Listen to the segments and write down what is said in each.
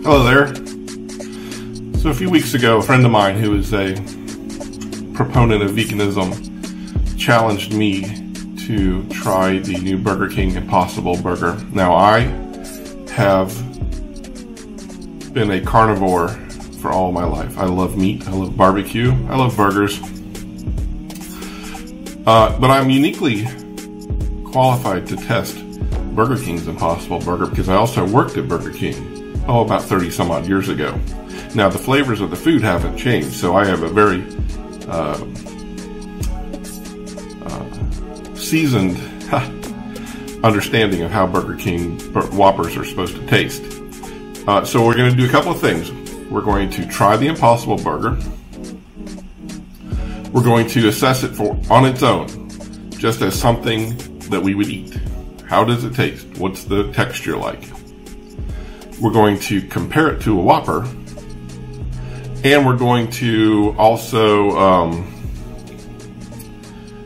Hello there. So a few weeks ago, a friend of mine who is a proponent of veganism challenged me to try the new Burger King Impossible Burger. Now, I have been a carnivore for all my life. I love meat, I love barbecue, I love burgers. But I'm uniquely qualified to test Burger King's Impossible Burger because I also worked at Burger King, about 30 some odd years ago. Now, the flavors of the food haven't changed, so I have a very seasoned understanding of how Burger King Whoppers are supposed to taste. So we're going to do a couple of things. We're going to try the Impossible Burger. We're going to assess it on its own, just as something that we would eat. How does it taste? What's the texture like? We're going to compare it to a Whopper, and we're going to also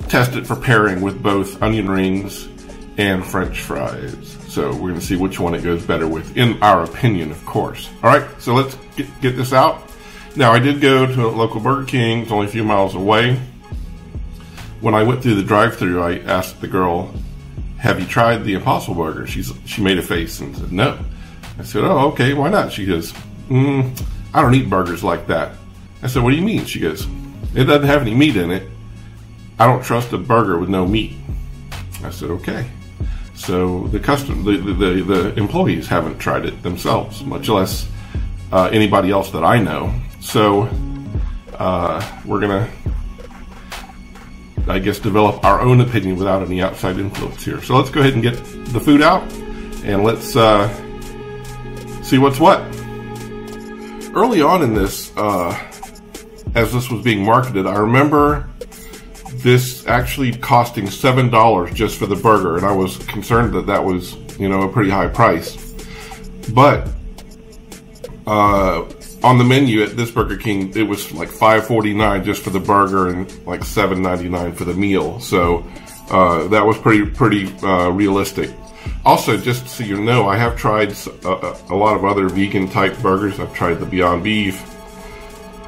test it for pairing with both onion rings and French fries. So we're going to see which one it goes better with, in our opinion, of course. All right, so let's get this out. Now, I did go to a local Burger King. It's only a few miles away. When I went through the drive-thru, I asked the girl, "Have you tried the Impossible Burger?" She made a face and said, "No." I said, "Oh, okay, why not?" She goes, "I don't eat burgers like that." I said, "What do you mean?" She goes, "It doesn't have any meat in it. I don't trust a burger with no meat." I said, "Okay." So the employees haven't tried it themselves, much less anybody else that I know. So we're gonna, I guess, develop our own opinion without any outside influence here. So let's go ahead and get the food out, and let's see what's what. Early on in this, as this was being marketed, I remember this actually costing $7 just for the burger, and I was concerned that that was, a pretty high price. But on the menu at this Burger King, it was like $5.49 just for the burger and like $7.99 for the meal. So that was pretty realistic. Also, just so you know, I have tried a lot of other vegan type burgers. I've tried the Beyond Beef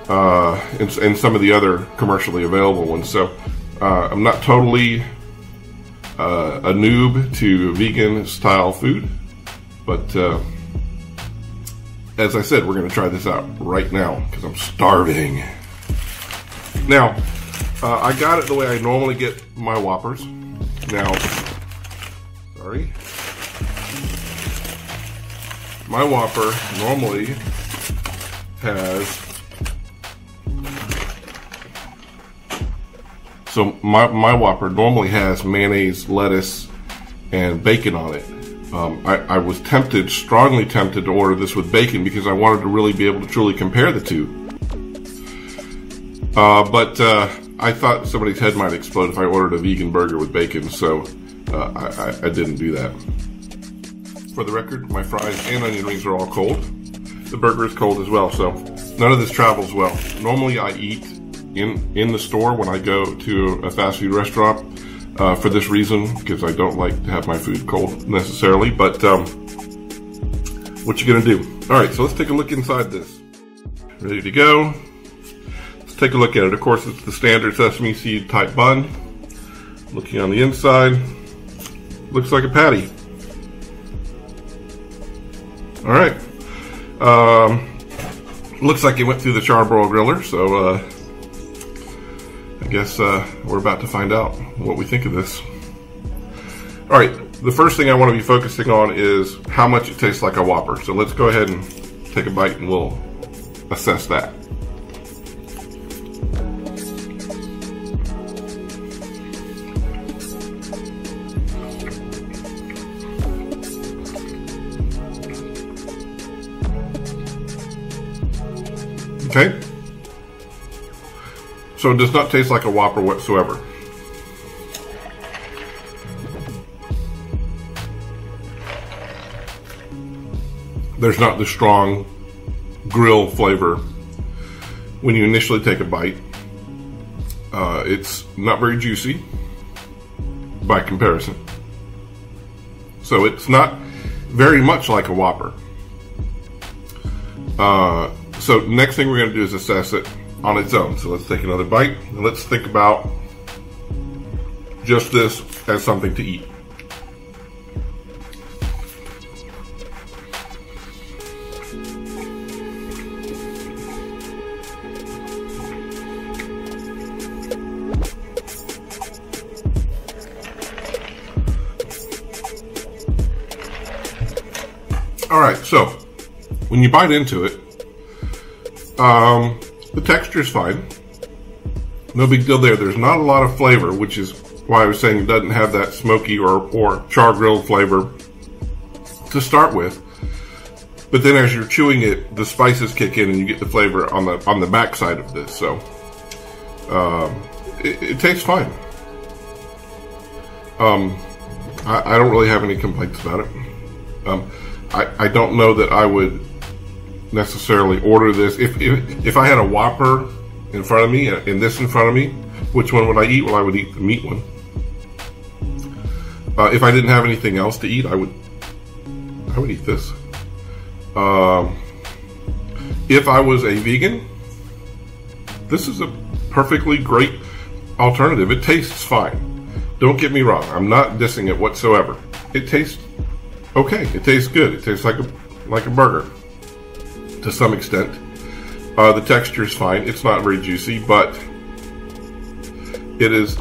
and some of the other commercially available ones. So I'm not totally a noob to vegan style food, but as I said, we're going to try this out right now because I'm starving. Now, I got it the way I normally get my Whoppers. Now, sorry. My Whopper normally has, my Whopper normally has mayonnaise, lettuce, and bacon on it. I was strongly tempted to order this with bacon because I wanted to really be able to truly compare the two. But I thought somebody's head might explode if I ordered a vegan burger with bacon, so I didn't do that. For the record, my fries and onion rings are all cold. The burger is cold as well, so none of this travels well. Normally I eat in the store when I go to a fast food restaurant. For this reason, because I don't like to have my food cold necessarily, but what you gonna do? All right, so let's take a look inside this. Ready to go? Let's take a look at it. Of course, it's the standard sesame seed type bun. Looking on the inside, looks like a patty. All right. Looks like it went through the charbroil griller, so I guess we're about to find out what we think of this. All right, the first thing I want to be focusing on is how much it tastes like a Whopper. So let's go ahead and take a bite and we'll assess that. Okay. So it does not taste like a Whopper whatsoever. There's not the strong grill flavor when you initially take a bite. It's not very juicy by comparison. So it's not very much like a Whopper. So next thing we're going to do is assess it on its own. So let's take another bite and let's think about just this as something to eat. Alright, so when you bite into it, the texture is fine. No big deal there. There's not a lot of flavor, which is why I was saying it doesn't have that smoky or char grilled flavor to start with. But then as you're chewing it, the spices kick in and you get the flavor on the back side of this. So it tastes fine. I don't really have any complaints about it. I don't know that I would necessarily order this. If I had a Whopper in front of me and this in front of me, which one would I eat? Well, I would eat the meat one. If I didn't have anything else to eat, I would eat this. If I was a vegan, this is a perfectly great alternative. It tastes fine. Don't get me wrong. I'm not dissing it whatsoever. It tastes okay. It tastes good. It tastes like a burger to some extent. The texture is fine. It's not very juicy, but it is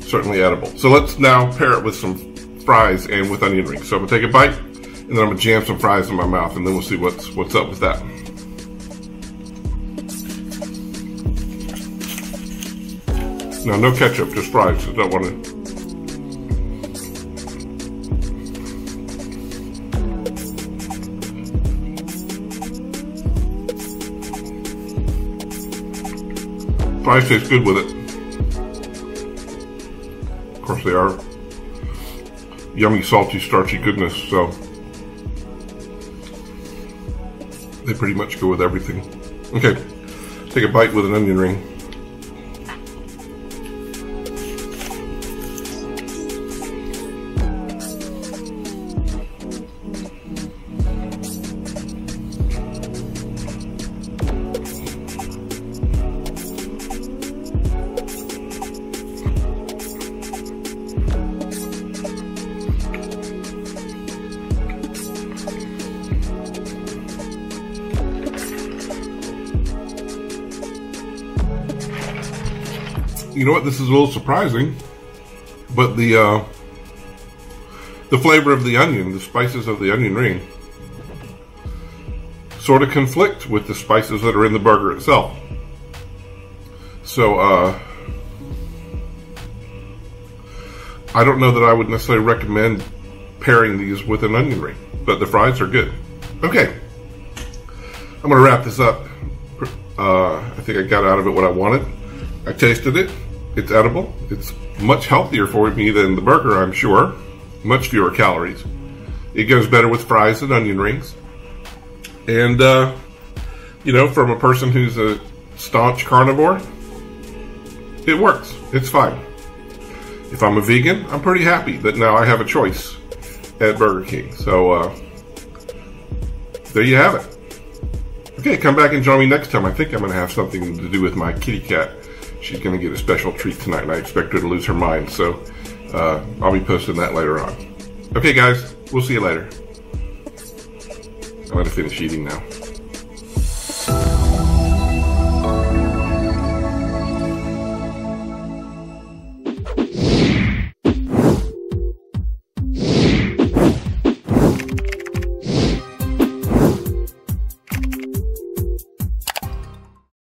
certainly edible. So let's now pair it with some fries and with onion rings. So I'm gonna take a bite, and then I'm gonna jam some fries in my mouth, and then we'll see what's up with that. Now, no ketchup, just fries. I don't want to. Fries taste good with it. Of course, they are yummy, salty, starchy goodness, so they pretty much go with everything. Okay, take a bite with an onion ring. You know what? This is a little surprising, but the flavor of the onion, the spices of the onion ring, sort of conflict with the spices that are in the burger itself. So I don't know that I would necessarily recommend pairing these with an onion ring, but the fries are good. Okay, I'm gonna wrap this up. I think I got out of it what I wanted. I tasted it. It's edible. It's much healthier for me than the burger, I'm sure. Much fewer calories. It goes better with fries and onion rings. And, you know, from a person who's a staunch carnivore, it works. It's fine. If I'm a vegan, I'm pretty happy that now I have a choice at Burger King. So, there you have it. Okay, come back and join me next time. I think I'm going to have something to do with my kitty cat. She's going to get a special treat tonight, and I expect her to lose her mind. So I'll be posting that later on. Okay, guys, we'll see you later. I'm going to finish eating now.